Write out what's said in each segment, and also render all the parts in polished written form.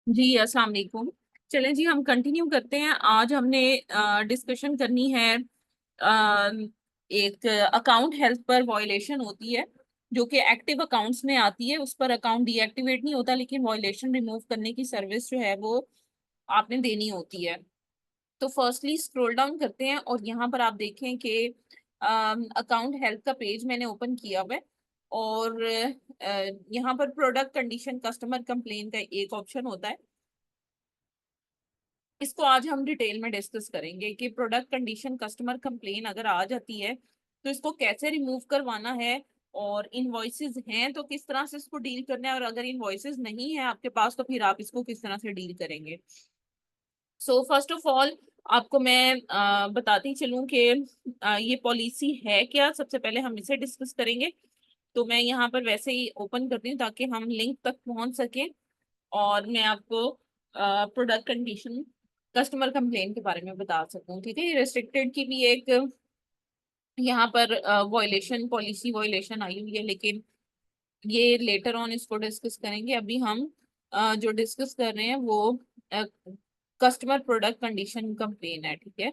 जी अस्सलाम वालेकुम। चलें जी, हम कंटिन्यू करते हैं। आज हमने डिस्कशन करनी है। अ, एक अकाउंट हेल्थ पर वॉयलेशन होती है जो कि एक्टिव अकाउंट्स में आती है। उस पर अकाउंट डीएक्टिवेट नहीं होता, लेकिन वॉयलेशन रिमूव करने की सर्विस जो है वो आपने देनी होती है। तो फर्स्टली स्क्रॉल डाउन करते हैं और यहाँ पर आप देखें कि अकाउंट हेल्थ का पेज मैंने ओपन किया हुआ है। और यहाँ पर प्रोडक्ट कंडीशन कस्टमर कंप्लेन का एक ऑप्शन होता है। इसको आज हम डिटेल में डिस्कस करेंगे कि प्रोडक्ट कंडीशन कस्टमर कंप्लेन अगर आ जाती है तो इसको कैसे रिमूव करवाना है, और इनवॉइसेस हैं तो किस तरह से इसको डील करना है, और अगर इनवॉइसेस नहीं है आपके पास तो फिर आप इसको किस तरह से डील करेंगे। सो फर्स्ट ऑफ ऑल आपको मैं बताती चलूं कि ये पॉलिसी है क्या। सबसे पहले हम इसे डिस्कस करेंगे। तो मैं यहाँ पर वैसे ही ओपन करती हूँ ताकि हम लिंक तक पहुंच सकें और मैं आपको प्रोडक्ट कंडीशन कस्टमर कंप्लेन के बारे में बता सकूं। ठीक है, ये रेस्ट्रिक्टेड की भी एक यहाँ पर वॉयलेशन पॉलिसी वॉयलेशन आई हुई है, लेकिन ये लेटर ऑन इसको डिस्कस करेंगे। अभी हम जो डिस्कस कर रहे हैं वो कस्टमर प्रोडक्ट कंडीशन कंप्लेन है। ठीक है,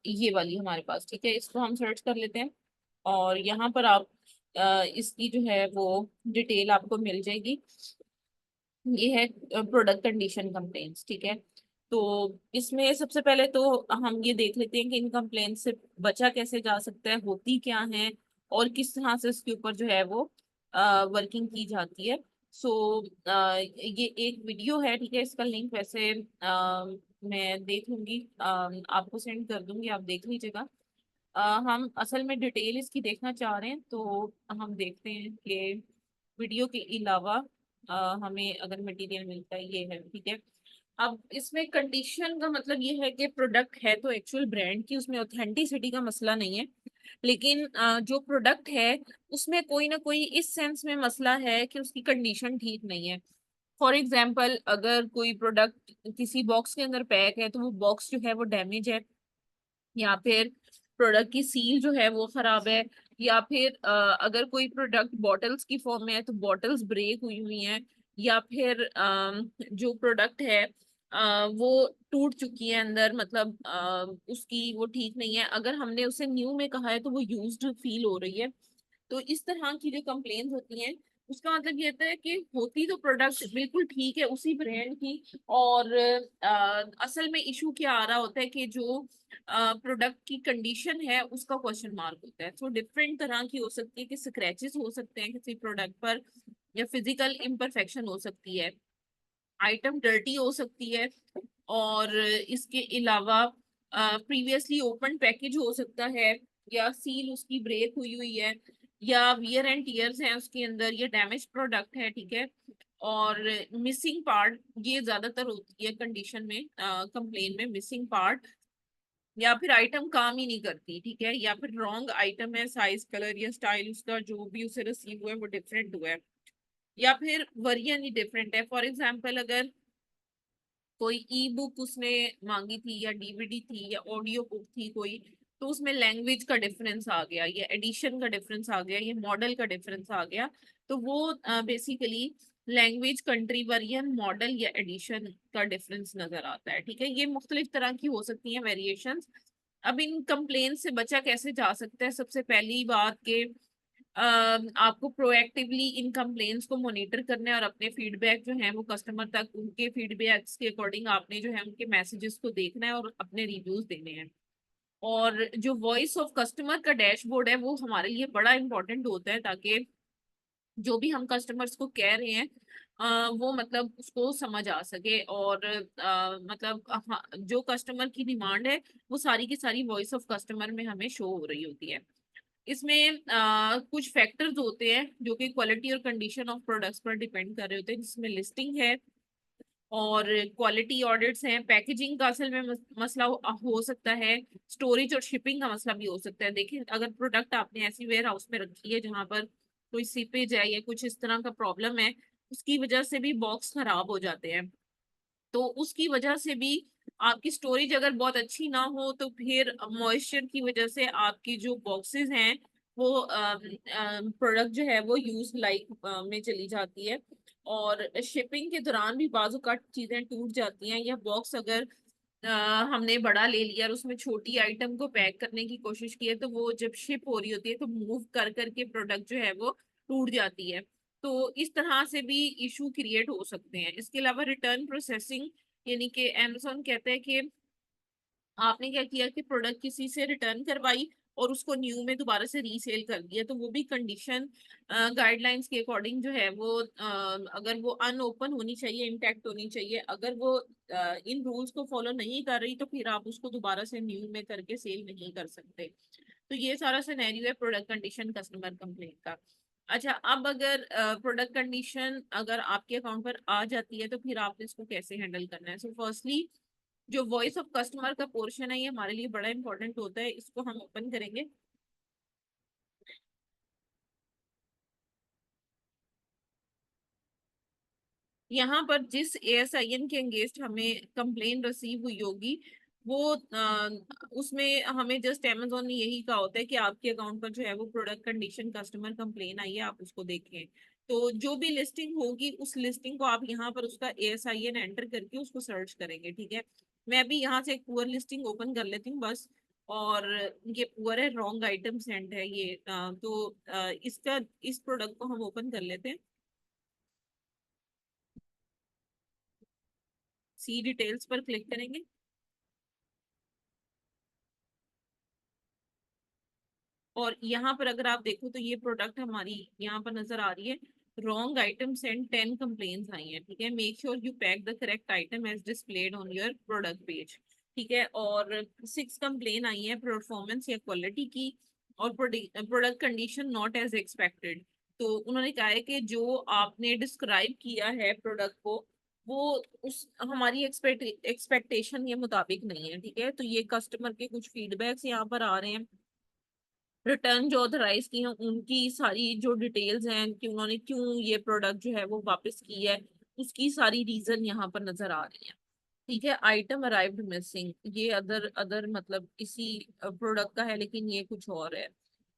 ये वाली हमारे पास। ठीक है, इसको हम सर्च कर लेते हैं और यहाँ पर आप इसकी जो है वो डिटेल आपको मिल जाएगी। ये है प्रोडक्ट कंडीशन कंप्लेंट्स। ठीक है, तो इसमें सबसे पहले तो हम ये देख लेते हैं कि इन कंप्लेंट से बचा कैसे जा सकता है, होती क्या है और किस तरह से इसके ऊपर जो है वो वर्किंग की जाती है। सो ये एक वीडियो है। ठीक है, इसका लिंक वैसे मैं देख लूंगी, आपको सेंड कर दूंगी, आप देख लीजिएगा। हम असल में डिटेल इसकी देखना चाह रहे हैं, तो हम देखते हैं कि वीडियो के अलावा हमें अगर मटेरियल मिलता है। ये है। ठीक है, अब इसमें कंडीशन का मतलब ये है कि प्रोडक्ट है तो एक्चुअल ब्रांड की, उसमें ऑथेंटिसिटी का मसला नहीं है, लेकिन जो प्रोडक्ट है उसमें कोई ना कोई इस सेंस में मसला है कि उसकी कंडीशन ठीक नहीं है। फॉर एग्जाम्पल, अगर कोई प्रोडक्ट किसी बॉक्स के अंदर पैक है तो वो बॉक्स जो है वो डैमेज है, या फिर प्रोडक्ट की सील जो है वो खराब है, या फिर अगर कोई प्रोडक्ट बॉटल्स की फॉर्म में है तो बॉटल्स ब्रेक हुई हुई हैं, या फिर जो प्रोडक्ट है वो टूट चुकी है अंदर, मतलब उसकी वो ठीक नहीं है। अगर हमने उसे न्यू में कहा है तो वो यूज्ड फील हो रही है। तो इस तरह की जो कंप्लेन होती हैं उसका मतलब ये होता है कि होती तो प्रोडक्ट बिल्कुल ठीक है उसी ब्रांड की, और असल में इशू क्या आ रहा होता है कि जो प्रोडक्ट की कंडीशन है उसका क्वेश्चन मार्क होता है। तो डिफरेंट तरह की हो सकती है कि स्क्रैचेस हो सकते हैं किसी प्रोडक्ट पर, या फिजिकल इम्परफेक्शन हो सकती है, आइटम डर्टी हो सकती है, और इसके अलावा प्रीवियसली ओपन पैकेज हो सकता है, या सील उसकी ब्रेक हुई हुई है, या वियर एंड टीयर्स हैं उसके अंदर, या डैमेज प्रोडक्ट है। ठीक है, और मिसिंग पार्ट ये ज्यादातर होती है कंडीशन में, कंप्लेन में मिसिंग पार्ट, या फिर आइटम काम ही नहीं करती। ठीक है, या फिर रॉन्ग आइटम है, साइज कलर या स्टाइल उसका जो भी उसे रिसीव हुआ है वो डिफरेंट हुआ है, या फिर वर्जन ही डिफरेंट है। फॉर एग्जाम्पल, अगर कोई ई बुक उसने मांगी थी या डीवीडी थी या ऑडियो बुक थी कोई, तो उसमें लैंग्वेज का डिफरेंस आ गया, या एडिशन का डिफरेंस आ गया, या मॉडल का डिफरेंस आ गया, तो वो basically language, country, variant, model या एडिशन का डिफरेंस नजर आता है। ठीक है, ये मुख्तलिफ तरह की हो सकती हैं वेरिएशंस। अब इन कंप्लेन से बचा कैसे जा सकता है? सबसे पहली बात के आपको प्रोएक्टिवली इन कंप्लेंट्स को मॉनिटर करना है, और अपने फीडबैक जो है वो कस्टमर तक, उनके फीडबैक्स के अकॉर्डिंग आपने जो है उनके मैसेजेस को देखना है और अपने रिव्यूज देने हैं। और जो वॉइस ऑफ कस्टमर का डैशबोर्ड है वो हमारे लिए बड़ा इंपॉर्टेंट होता है, ताकि जो भी हम कस्टमर्स को कह रहे हैं वो मतलब उसको समझ आ सके, और मतलब हाँ, जो कस्टमर की डिमांड है वो सारी की सारी वॉइस ऑफ कस्टमर में हमें शो हो रही होती है। इसमें कुछ फैक्टर्स होते हैं जो कि क्वालिटी और कंडीशन ऑफ प्रोडक्ट्स पर डिपेंड कर रहे होते हैं, जिसमें लिस्टिंग है और क्वालिटी ऑडिट्स हैं, पैकेजिंग का असल में मसला हो सकता है, स्टोरेज और शिपिंग का मसला भी हो सकता है। देखिए, अगर प्रोडक्ट आपने ऐसी वेयर हाउस में रखी है जहां पर कोई सीपेज है या कुछ इस तरह का प्रॉब्लम है, उसकी वजह से भी बॉक्स खराब हो जाते हैं। तो उसकी वजह से भी आपकी स्टोरेज अगर बहुत अच्छी ना हो तो फिर मॉइस्चर की वजह से आपकी जो बॉक्सेस हैं वो प्रोडक्ट जो है वो यूज लाइक में चली जाती है, और शिपिंग के दौरान भी बाजू का चीजें टूट जाती हैं, या बॉक्स अगर अ, हमने बड़ा ले लिया और उसमें छोटी आइटम को पैक करने की कोशिश की है, तो वो जब शिप हो रही होती है तो मूव कर करके प्रोडक्ट जो है वो टूट जाती है। तो इस तरह से भी इशू क्रिएट हो सकते हैं। इसके अलावा रिटर्न प्रोसेसिंग, यानी कि अमेजोन कहते हैं कि आपने क्या किया कि प्रोडक्ट किसी से रिटर्न करवाई और उसको न्यू में दोबारा से रीसेल कर दिया, तो वो भी कंडीशन गाइडलाइंस के अकॉर्डिंग जो है वो अगर वो अनओपन होनी चाहिए, इंटैक्ट होनी चाहिए। अगर वो इन रूल्स को फॉलो नहीं कर रही तो फिर आप उसको दोबारा से न्यू में करके सेल नहीं कर सकते। तो ये सारा सिनेरियो है प्रोडक्ट कंडीशन कस्टमर कंप्लेंट का। अच्छा, अब अगर प्रोडक्ट कंडीशन अगर आपके अकाउंट पर आ जाती है तो फिर आपने इसको कैसे हैंडल करना है। सो फर्स्टली, जो वॉइस ऑफ कस्टमर का पोर्शन है ये हमारे लिए बड़ा इंपॉर्टेंट होता है, इसको हम ओपन करेंगे। यहाँ पर जिस ASIN के अगेंस्ट हमें कंप्लेन रिसीव हुई होगी वो उसमें हमें जस्ट अमेजोन ने यही कहा होता है कि आपके अकाउंट पर जो है वो प्रोडक्ट कंडीशन कस्टमर कंप्लेन आई है, आप उसको देखें। तो जो भी लिस्टिंग होगी उस लिस्टिंग को आप यहाँ पर उसका ASIN एंटर करके उसको सर्च करेंगे, ठीक है। मैं अभी यहाँ से एक पुअर लिस्टिंग ओपन कर लेती हूँ बस। और ये पुअर है, रॉन्ग आइटम सेंड है ये, इसका इस प्रोडक्ट को हम ओपन कर लेते हैं। सी डिटेल्स पर क्लिक करेंगे और यहाँ पर अगर आप देखो तो ये प्रोडक्ट हमारी यहाँ पर नजर आ रही है। रॉन्ग आइटम एंड 10 कंप्लेन्स आई हैं, ठीक है। Make sure you pack the correct item as displayed on your product page, ठीक है। और 6 कंप्लेन आई हैं परफॉर्मेंस या क्वालिटी की, और product condition not as expected. तो उन्होंने कहा है कि जो आपने डिस्क्राइब किया है प्रोडक्ट को, वो उस हमारी एक्सपेक्टेशन के मुताबिक नहीं है, ठीक है। तो ये कस्टमर के कुछ फीडबैक्स यहाँ पर आ रहे हैं। रिटर्न जो ऑथराइज की हैं उनकी सारी जो डिटेल्स हैं कि उन्होंने क्यों ये प्रोडक्ट जो है वो वापस की है, उसकी सारी रीजन यहाँ पर नजर आ रही है, ठीक है। आइटम अराइव्ड मिसिंग, ये अदर अदर मतलब इसी प्रोडक्ट का है लेकिन ये कुछ और है।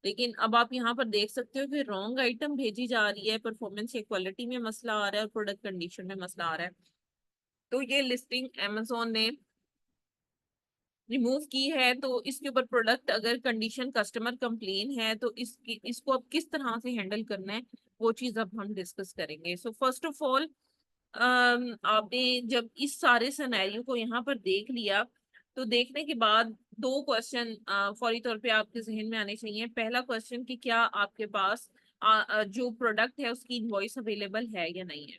लेकिन अब आप यहाँ पर देख सकते हो कि रॉन्ग आइटम भेजी जा रही है, परफॉर्मेंस या क्वालिटी में मसला आ रहा है और प्रोडक्ट कंडीशन में मसला आ रहा है। तो ये लिस्टिंग अमेजोन ने रिमूव की है। तो इसके ऊपर प्रोडक्ट अगर कंडीशन कस्टमर कंप्लेन है तो इसको अब किस तरह से हैंडल करना है वो चीज अब हम डिस्कस करेंगे। सो फर्स्ट ऑफ ऑल, आपने जब इस सारे सिनेरियो को यहाँ पर देख लिया तो देखने के बाद दो क्वेश्चन फौरी तौर पे आपके जहन में आने चाहिए। पहला क्वेश्चन कि क्या आपके पास जो प्रोडक्ट है उसकी इनवॉइस अवेलेबल है या नहीं है।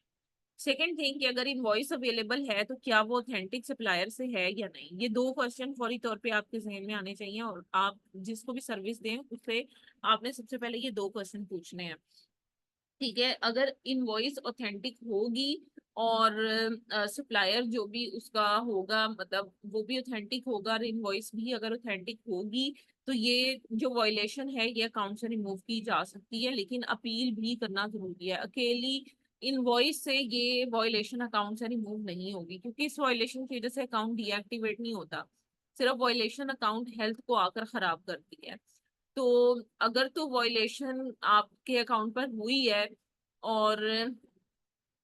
सेकेंड थिंग कि अगर इनवॉइस अवेलेबल है तो क्या वो ऑथेंटिक सप्लायर से है या नहीं। ये दो क्वेश्चन फौरी तौर पे आपके जहन में आने चाहिए और आप जिसको भी सर्विस दें उससे आपने सबसे पहले ये दो क्वेश्चन पूछने हैं, ठीक है। अगर इनवॉइस ऑथेंटिक होगी और सप्लायर जो भी उसका होगा मतलब वो भी ऑथेंटिक होगा और इनवॉइस भी अगर ऑथेंटिक होगी, तो ये जो वायलेशन है ये अकाउंट से रिमूव की जा सकती है। लेकिन अपील भी करना जरूरी है, अकेली इनवॉइस से ये वायलेशन अकाउंट से रिमूव नहीं होगी, क्योंकि इस वायलेशन की वजह से अकाउंट डीएक्टिवेट नहीं होता। सिर्फ वायलेशन अकाउंट हेल्थ को आकर खराब करती है। तो अगर तो वॉयलेशन आपके अकाउंट पर हुई है और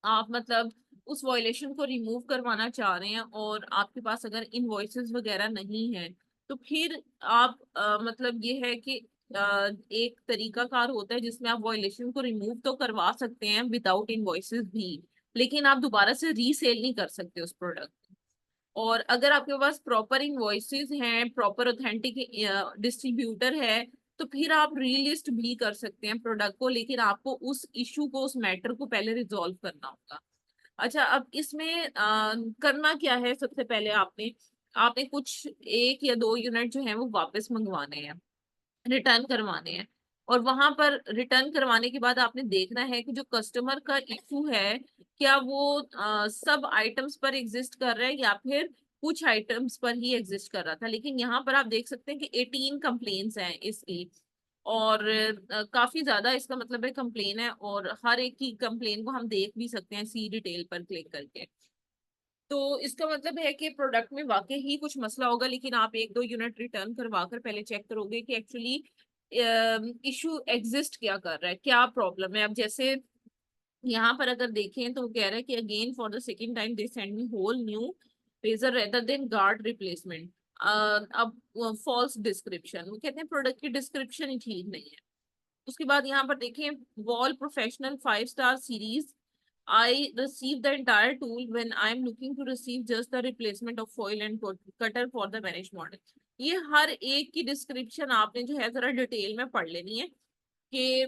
आप मतलब उस वॉयलेशन को रिमूव करवाना चाह रहे हैं और आपके पास अगर इनवॉइसेस वगैरह नहीं है, तो फिर आप मतलब ये है कि एक तरीकाकार होता है जिसमें आप वॉयलेशन को रिमूव तो करवा सकते हैं विदाउट इनवॉइसेस भी, लेकिन आप दोबारा से रीसेल नहीं कर सकते उस प्रोडक्ट। और अगर आपके पास प्रॉपर इनवॉइसेस हैं, प्रॉपर ऑथेंटिक डिस्ट्रीब्यूटर है, तो फिर आप रीलिस्ट भी कर सकते हैं प्रोडक्ट को, लेकिन आपको उस इशू को उस मैटर को पहले रिजॉल्व करना होगा। अच्छा, अब इसमें करना क्या है। सबसे पहले आपने आपने कुछ एक या दो यूनिट जो है वो वापस मंगवाने हैं, रिटर्न करवाने हैं। और वहां पर रिटर्न करवाने के बाद आपने देखना है कि जो कस्टमर का इशू है क्या वो सब आइटम्स पर एग्जिस्ट कर रहा है या फिर कुछ आइटम्स पर ही एग्जिस्ट कर रहा था। लेकिन यहाँ पर आप देख सकते हैं कि 18 कंप्लेन्स हैं इसकी, और काफी ज्यादा इसका मतलब है कंप्लेन है, और हर एक की कंप्लेन को हम देख भी सकते हैं सी डिटेल पर क्लिक करके। तो इसका मतलब है कि प्रोडक्ट में वाकई ही कुछ मसला होगा, लेकिन आप एक दो यूनिट रिटर्न करवा कर पहले चेक करोगे कि एक्चुअली इशू एग्जिस्ट क्या कर रहा है, क्या प्रॉब्लम है। अब जैसे यहाँ पर अगर देखें तो वो कह रहा है कि again for the second time they send me whole new razor rather than guard replacement. अब फॉल्स डिस्क्रिप्शन, वो कहते हैं प्रोडक्ट की डिस्क्रिप्शन ही ठीक नहीं है। उसके बाद यहाँ पर देखें Wahl professional 5 star series, I receive the entire tool when I am looking to receive just the replacement of foil and cutter for the manage model. ये हर एक की डिस्क्रिप्शन आपने जो है जरा डिटेल में पढ़ लेनी है कि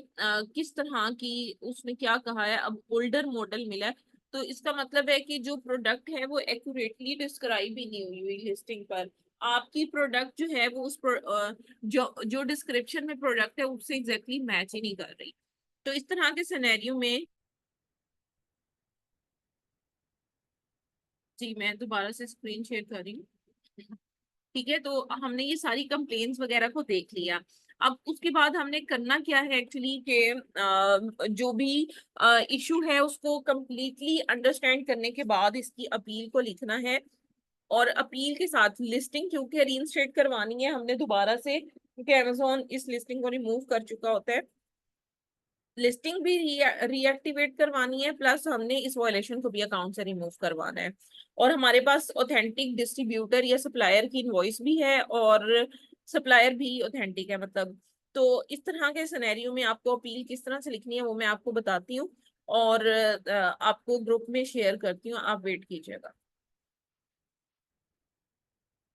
किस तरह की उसने क्या कहा है। अब ओल्डर मॉडल मिला है तो इसका मतलब है कि जो प्रोडक्ट है वो एक्यूरेटली डिस्क्राइब ही नहीं हुई हुई लिस्टिंग पर। आपकी प्रोडक्ट जो है वो जो जो डिस्क्रिप्शन में प्रोडक्ट है उससे एग्जैक्टली मैच ही नहीं कर रही। तो इस तरह के सिनेरियो में जी मैं दोबारा से स्क्रीन शेयर कर रही हूँ। ठीक है, तो हमने ये सारी कंप्लेन्स वगैरह को देख लिया। अब उसके बाद हमने करना क्या है एक्चुअली कि जो भी इशू है उसको कंप्लीटली अंडरस्टैंड करने के बाद इसकी अपील को लिखना है। और अपील के साथ लिस्टिंग क्योंकि रीइंस्टेट करवानी है हमने दोबारा से, क्योंकि अमेजोन इस लिस्टिंग को रिमूव कर चुका होता है। लिस्टिंग भी रीएक्टिवेट करवानी है, प्लस हमने इस वायलेशन को भी अकाउंट से रिमूव करवाना है। और हमारे पास ऑथेंटिक डिस्ट्रीब्यूटर या सप्लायर की इनवॉइस भी है और सप्लायर भी ऑथेंटिक है मतलब। तो इस तरह के सिनेरियो में आपको अपील किस तरह से लिखनी है वो मैं आपको बताती हूँ और आपको ग्रुप में शेयर करती हूँ, आप वेट कीजिएगा।